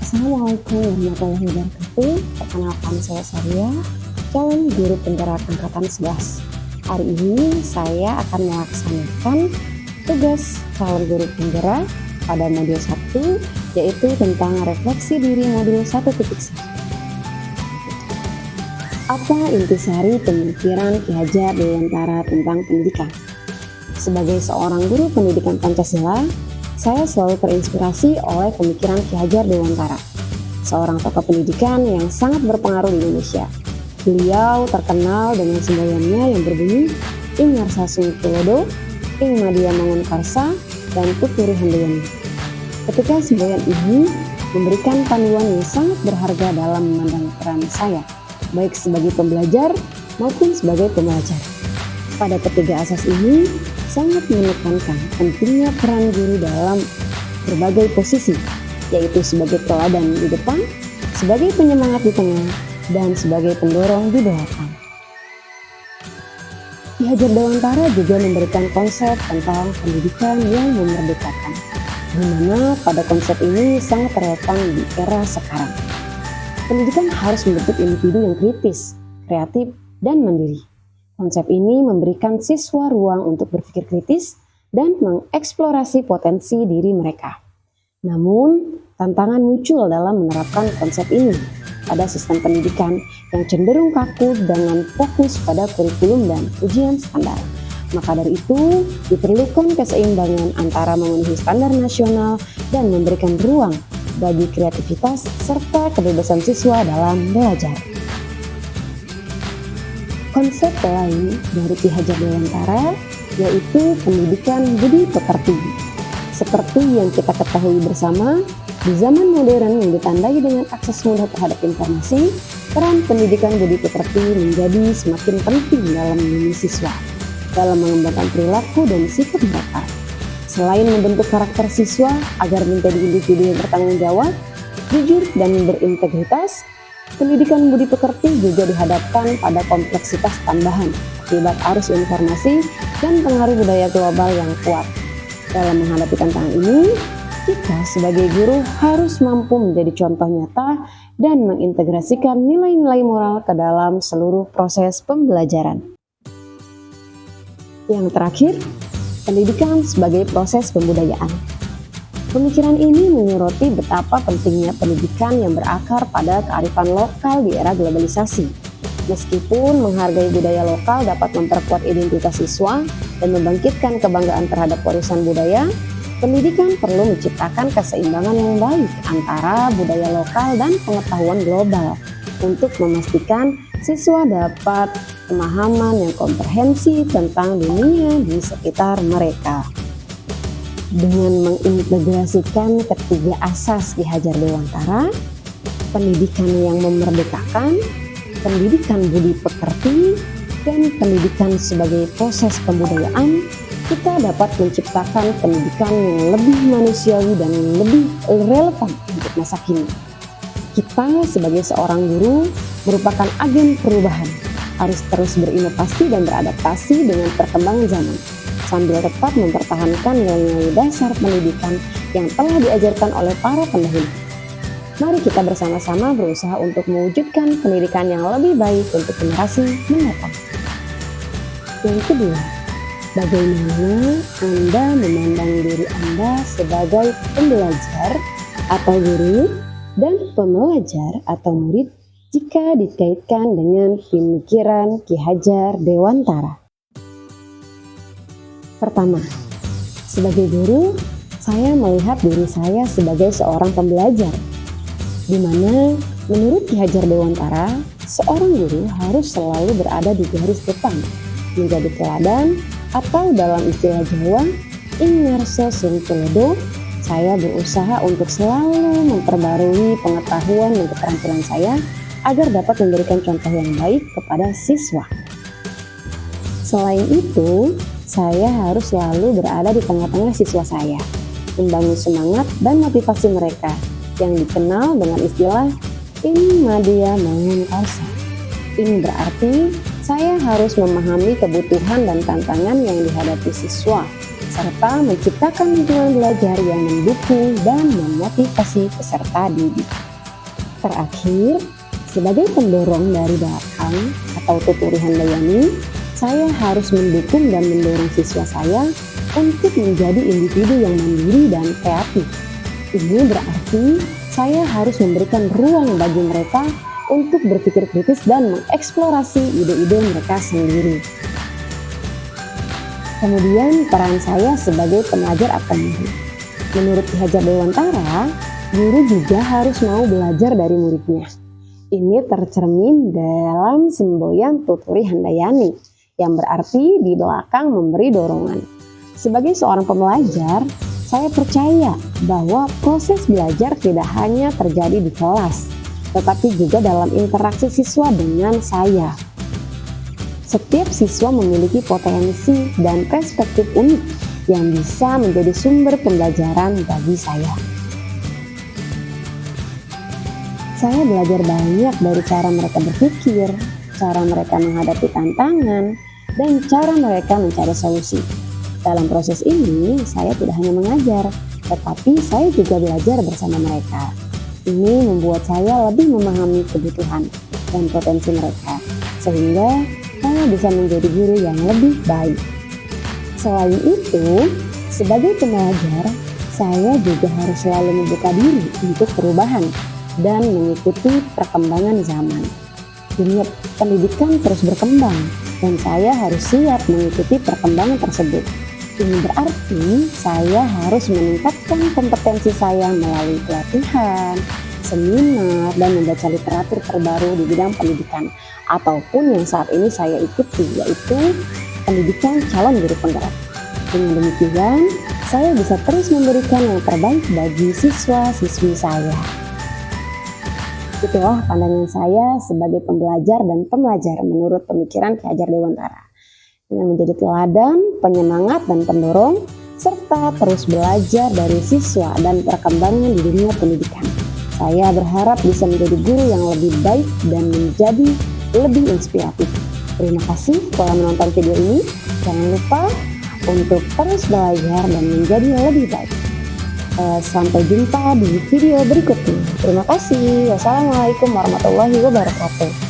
Assalamualaikum warahmatullahi wabarakatuh. Perkenalkan, saya Saria, calon guru penggerak angkatan 11. Hari ini saya akan melaksanakan tugas calon guru penggerak pada modul 1, yaitu tentang refleksi diri modul 1.1. Apa intisari pemikiran Ki Hajar Dewantara tentang pendidikan? Sebagai seorang guru pendidikan Pancasila, saya selalu terinspirasi oleh pemikiran Ki Hajar Dewantara, seorang tokoh pendidikan yang sangat berpengaruh di Indonesia. Beliau terkenal dengan semboyannya yang berbunyi Ing Ngarsasung Tulodo, Ing Madya Mangunkarsa, dan Tuturi Handayani. Ketika semboyan ini memberikan panduan yang sangat berharga dalam memandang peran saya, baik sebagai pembelajar maupun sebagai pembelajar. Pada ketiga asas ini, sangat menekankan pentingnya peran guru dalam berbagai posisi, yaitu sebagai teladan di depan, sebagai penyemangat di tengah, dan sebagai pendorong di belakang. Ki Hajar Dewantara juga memberikan konsep tentang pendidikan yang memerdekakan, di mana pada konsep ini sangat relevan di era sekarang. Pendidikan harus membentuk individu yang kritis, kreatif, dan mandiri. Konsep ini memberikan siswa ruang untuk berpikir kritis dan mengeksplorasi potensi diri mereka. Namun, tantangan muncul dalam menerapkan konsep ini pada sistem pendidikan yang cenderung kaku dengan fokus pada kurikulum dan ujian standar. Maka dari itu, diperlukan keseimbangan antara memenuhi standar nasional dan memberikan ruang bagi kreativitas serta kebebasan siswa dalam belajar. Konsep lain dari Ki Hajar Dewantara yaitu pendidikan budi pekerti. Seperti yang kita ketahui bersama, di zaman modern yang ditandai dengan akses mudah terhadap informasi, peran pendidikan budi pekerti menjadi semakin penting dalam membimbing siswa, dalam mengembangkan perilaku dan sikap mereka. Selain membentuk karakter siswa agar menjadi individu yang bertanggung jawab, jujur, dan berintegritas, pendidikan budi pekerti juga dihadapkan pada kompleksitas tambahan akibat arus informasi dan pengaruh budaya global yang kuat. Dalam menghadapi tantangan ini, kita sebagai guru harus mampu menjadi contoh nyata dan mengintegrasikan nilai-nilai moral ke dalam seluruh proses pembelajaran. Yang terakhir, pendidikan sebagai proses pembudayaan. Pemikiran ini menyoroti betapa pentingnya pendidikan yang berakar pada kearifan lokal di era globalisasi. Meskipun menghargai budaya lokal dapat memperkuat identitas siswa dan membangkitkan kebanggaan terhadap warisan budaya, pendidikan perlu menciptakan keseimbangan yang baik antara budaya lokal dan pengetahuan global untuk memastikan siswa dapat pemahaman yang komprehensif tentang dunia di sekitar mereka. Dengan mengintegrasikan ketiga asas Ki Hajar Dewantara, pendidikan yang memerdekakan, pendidikan budi pekerti, dan pendidikan sebagai proses pembudayaan, kita dapat menciptakan pendidikan yang lebih manusiawi dan lebih relevan untuk masa kini. Kita sebagai seorang guru merupakan agen perubahan, harus terus berinovasi dan beradaptasi dengan perkembangan zaman, sambil tetap mempertahankan nilai-nilai dasar pendidikan yang telah diajarkan oleh para pendahulu. Mari kita bersama-sama berusaha untuk mewujudkan pendidikan yang lebih baik untuk generasi mendatang. Yang kedua, bagaimana Anda memandang diri Anda sebagai pembelajar atau guru dan pembelajar atau murid jika dikaitkan dengan pemikiran Ki Hajar Dewantara? Pertama, sebagai guru, saya melihat diri saya sebagai seorang pembelajar, di mana menurut Ki Hajar Dewantara, seorang guru harus selalu berada di garis depan, menjadi teladan, atau dalam istilah Jawa, Ing Ngarsasung Tulodo. Saya berusaha untuk selalu memperbarui pengetahuan dan keterampilan saya agar dapat memberikan contoh yang baik kepada siswa. Selain itu, saya harus selalu berada di tengah-tengah siswa saya, membangun semangat dan motivasi mereka yang dikenal dengan istilah Ing Madya Mangunkarsa. Ini berarti saya harus memahami kebutuhan dan tantangan yang dihadapi siswa serta menciptakan lingkungan belajar yang mendukung dan memotivasi peserta didik. Terakhir, sebagai pendorong dari belakang atau tuturi handayani, saya harus mendukung dan mendorong siswa saya untuk menjadi individu yang mandiri dan kreatif. Ini berarti saya harus memberikan ruang bagi mereka untuk berpikir kritis dan mengeksplorasi ide-ide mereka sendiri. Kemudian peran saya sebagai pengajar akan murid. Menurut Ki Hajar Dewantara, guru juga harus mau belajar dari muridnya. Ini tercermin dalam semboyan tuturi handayani, yang berarti di belakang memberi dorongan. Sebagai seorang pembelajar, saya percaya bahwa proses belajar tidak hanya terjadi di kelas, tetapi juga dalam interaksi siswa dengan saya. Setiap siswa memiliki potensi dan perspektif unik yang bisa menjadi sumber pembelajaran bagi saya. Saya belajar banyak dari cara mereka berpikir, cara mereka menghadapi tantangan, dan cara mereka mencari solusi. Dalam proses ini, saya tidak hanya mengajar, tetapi saya juga belajar bersama mereka. Ini membuat saya lebih memahami kebutuhan dan potensi mereka, sehingga saya bisa menjadi guru yang lebih baik. Selain itu, sebagai pengajar, saya juga harus selalu membuka diri untuk perubahan dan mengikuti perkembangan zaman. Dunia pendidikan terus berkembang, dan saya harus siap mengikuti perkembangan tersebut. Ini berarti saya harus meningkatkan kompetensi saya melalui pelatihan, seminar, dan membaca literatur terbaru di bidang pendidikan, ataupun yang saat ini saya ikuti, yaitu pendidikan calon guru penggerak. Dengan demikian, saya bisa terus memberikan yang terbaik bagi siswa-siswi saya. Itulah pandangan saya sebagai pembelajar dan pembelajar menurut pemikiran Ki Hajar Dewantara. Dengan menjadi teladan, penyemangat, dan pendorong, serta terus belajar dari siswa dan perkembangan di dunia pendidikan. Saya berharap bisa menjadi guru yang lebih baik dan menjadi lebih inspiratif. Terima kasih telah menonton video ini. Jangan lupa untuk terus belajar dan menjadi lebih baik. Sampai jumpa di video berikutnya. Terima kasih. Wassalamualaikum warahmatullahi wabarakatuh.